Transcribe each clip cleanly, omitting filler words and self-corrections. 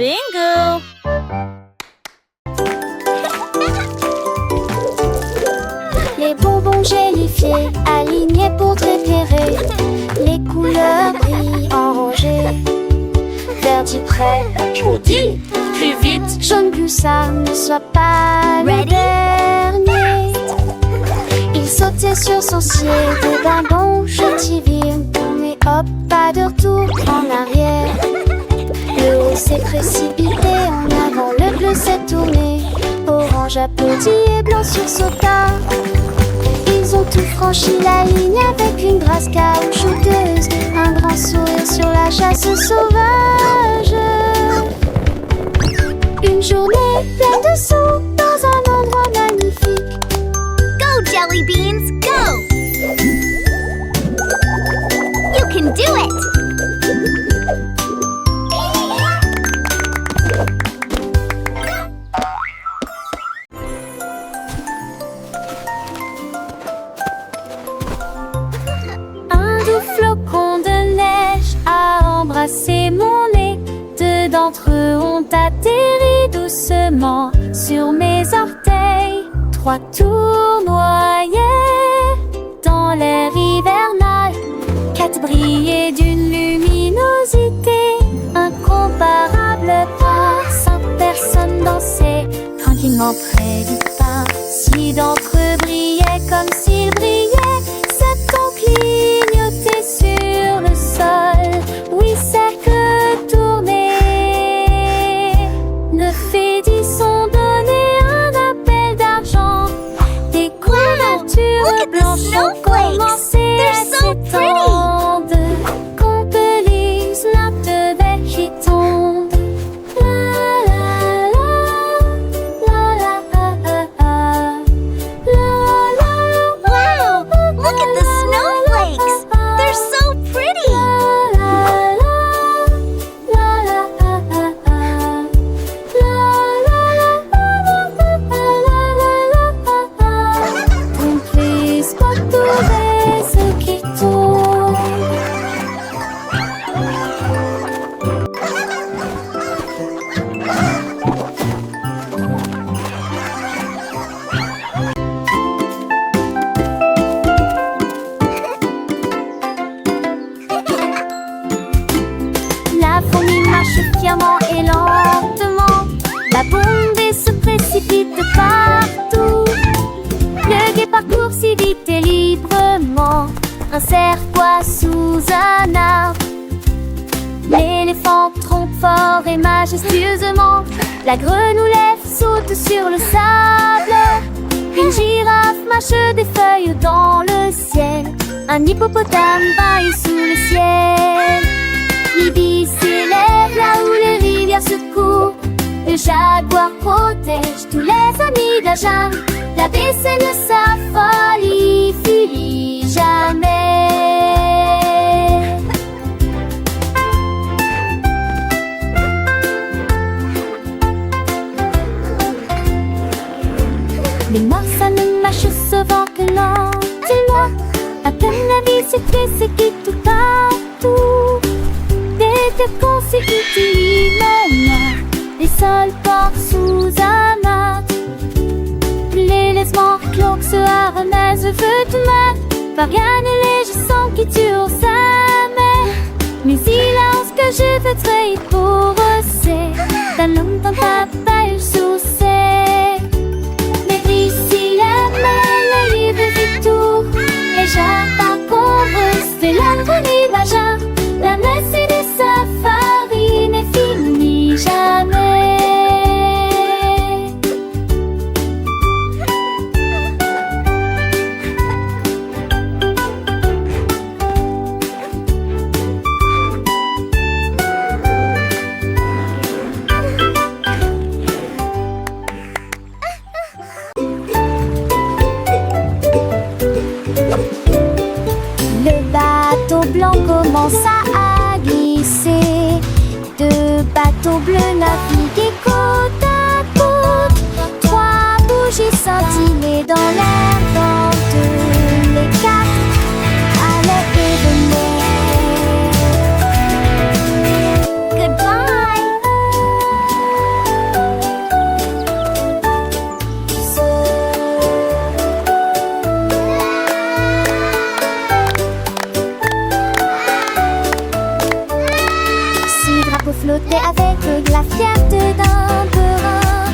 Bingo! Les bonbons gélifiés alignés pour préférer. Les couleurs brillent orangé, vert dit prêt. Dis, plus vite! Jaune ça ne soit pas le dernier. Il sautait sur son ciel de ballon, je vire. Mais hop, pas de retour en arrière. Le haut s'est précipité en avant, le bleu s'est tourné. Orange applaudit et blanc sursauta. Ils ont tout franchi la ligne avec une grâce caoutchouteuse. Un grand sourire sur la chasse sauvage. Une journée pleine de sons dans un endroit magnifique. Go, Jelly Beans, go! You can do it! Un doux flocon de neige a embrassé mon nez. Deux d'entre eux ont atterri doucement sur mes orteils. Trois tournoyaient dans l'air hivernal. Quatre brillaient d'une luminosité incomparable. Cinq personnes dansaient tranquillement près du pain. Six d'entre eux brillaient comme s'ils brillaient. Sept ont clignoté sur le sol. Oui, c'est que tourner. Neuf et 10 ont donné un appel d'argent. Des couvertures blanches ont commencé à s'étendre. Compelise nappe de verre qui tombe. La la la, la la la la. Wow! Look at the snowflakes! They're so pretty! Complice pour trouver ce qui tombe. La fourmi marche fièrement et lentement. La bombée se précipite de partout. Le guet parcourt si vite et librement un serpois sous un arbre. L'éléphant trompe fort et majestueusement. La grenouillette saute sur le sable. Une girafe mâche des feuilles dans le ciel. Un hippopotame baille sous le ciel. L'ibis s'élève là où les rivières se courent. Le jaguar protège tous les amis de la jungle. La baissée de sa folie finit jamais. Les morses ne marchent sauvant que lentement. À peine la vie s'est fait, c'est qui tout partout. Des têtes s'est utilement. Les sols portent sous un mat. Les laissements cloques se harnaisent le feu de mat. Variane et léger sang qui tuent jamais. Mais silence que je veux trahir pour rosser. D'un homme dans ta paille sous sec. Mais ici la main, le livre vit tout. Et j'encombre, c'est l'agonie vagin. La messe et de sa farine est finie jamais. peut flotter avec la fierté d'un perin.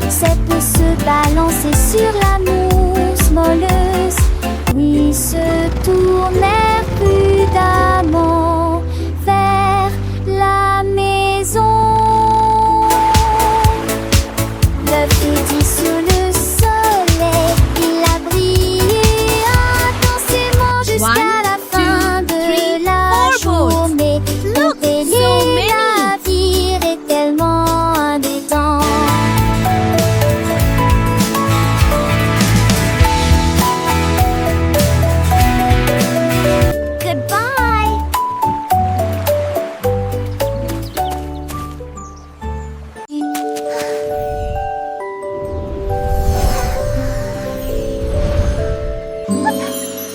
C'est peut se balancer sur la mousse molleuse. Oui, se tourner prudemment vers la maison. Le petit sous le soleil, il a brillé intensément jusqu'à la fin de la journée. Look, so many. La vie est tellement indétente. Goodbye.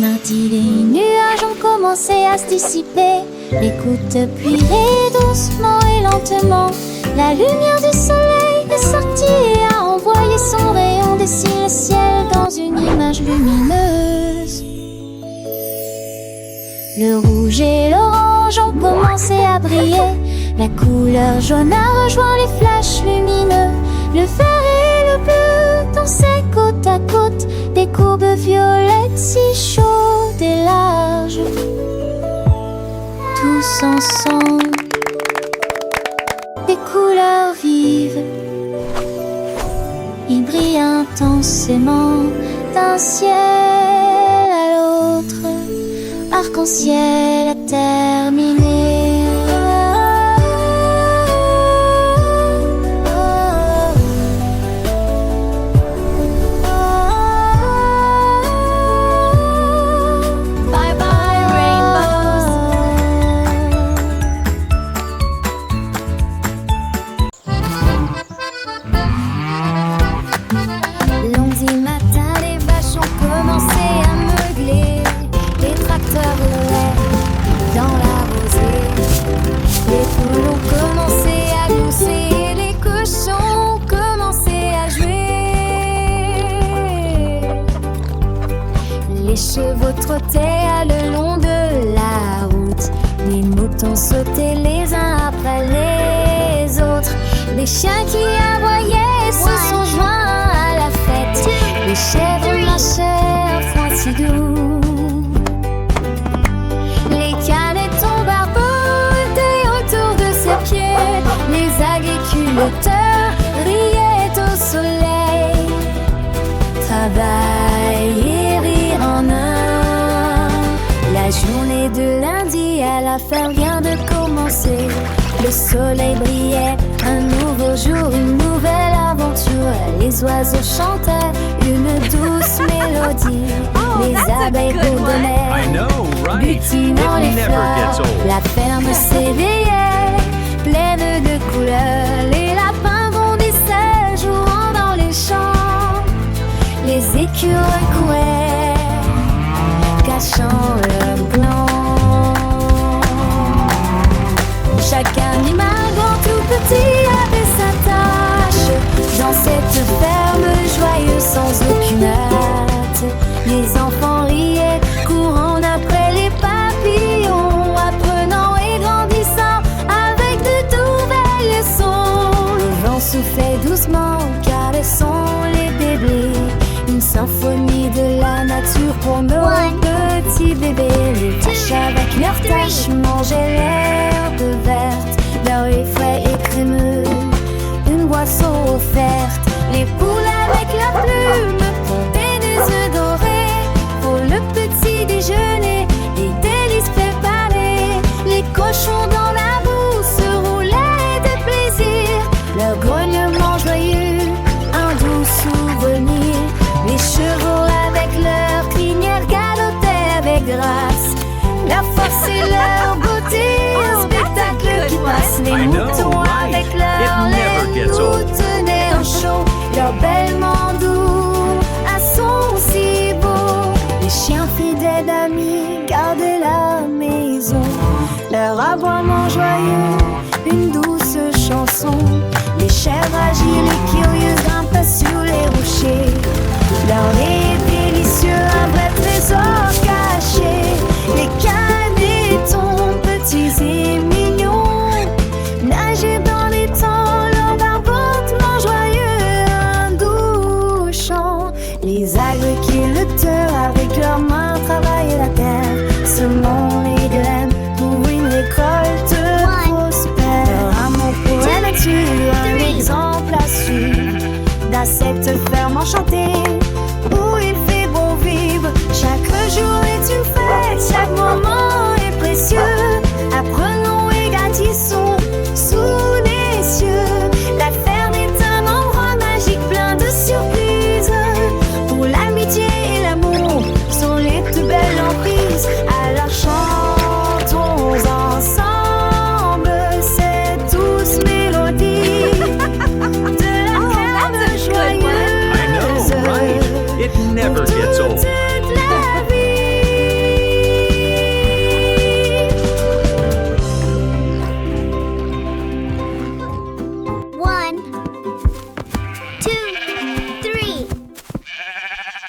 Mardi, les nuages ont commencé à se dissiper. Les gouttes pluillaient doucement et lentement. La lumière du soleil est sortie et a envoyé son rayon dessiner le ciel dans une image lumineuse. Le rouge et l'orange ont commencé à briller. La couleur jaune a rejoint les flashs lumineux. Le vert et le bleu dansaient côte à côte. Des courbes violettes si chaudes et larges. Tous ensemble, des couleurs vives. Ils brillent intensément d'un ciel à l'autre. Arc-en-ciel a terminé. Bye bye, rainbows. Lundi matin, les vaches ont commencé à meugler. Les tracteurs roulaient dans la rosée. Les poules ont commencé à glousser et les cochons ont commencé à jouer. Les chevaux trottaient le long de la route. Les moutons sautaient les uns après les autres. Les chiens qui aboyaient se sont joints à la fête. Les chèvres marchaient un foin si doux. Les canettes ont barboté autour de ses pieds. Les agriculteurs riaient au soleil. Travail et rire en un. La journée de lundi à la ferme vient de commencer. Le soleil brillait, un nouveau jour, une nouvelle aventure. Les oiseaux chantaient une douce mélodie. Les abeilles I bourdonnaient, know, right? butinant It les never fleurs. gets old. La ferme s'éveillait, pleine de couleurs. Les lapins bondissaient, jouant dans les champs. Les écureuils couraient, cachant leurs glands. Chaque animal, grand ou petit, avait sa tâche dans cette ferme joyeuse sans aucune hâte. Les enfants riaient, courant après les papillons, apprenant et grandissant avec de nouvelles leçons. Le vent soufflait doucement, caressant les bébés. Une symphonie de la nature pour nos petits bébés. Les vaches avec leurs taches mangeaient l'herbe verte. Leur lait frais et crémeux, une boisson offerte. Les poules avec leurs plumes pondaient des œufs dorés. Pour le petit déjeuner, des délices préparées. Les cochons dans la boue se roulaient de plaisir. Leur grognement joyeux, un doux souvenir. Les chevaux avec leur crinière galotaient avec grâce. Leur force et leur beauté, un spectacle qui passe. Les I know, moutons right? avec leur It never laine gets nous old. tenaient en chaud. Leur bêlement doux, un son si beau. Les chiens fidèles d'amis gardaient la maison. Leur aboiement joyeux, une douce chanson. Les chèvres agiles et curieuses grimpaient sur les rochers. Leur lait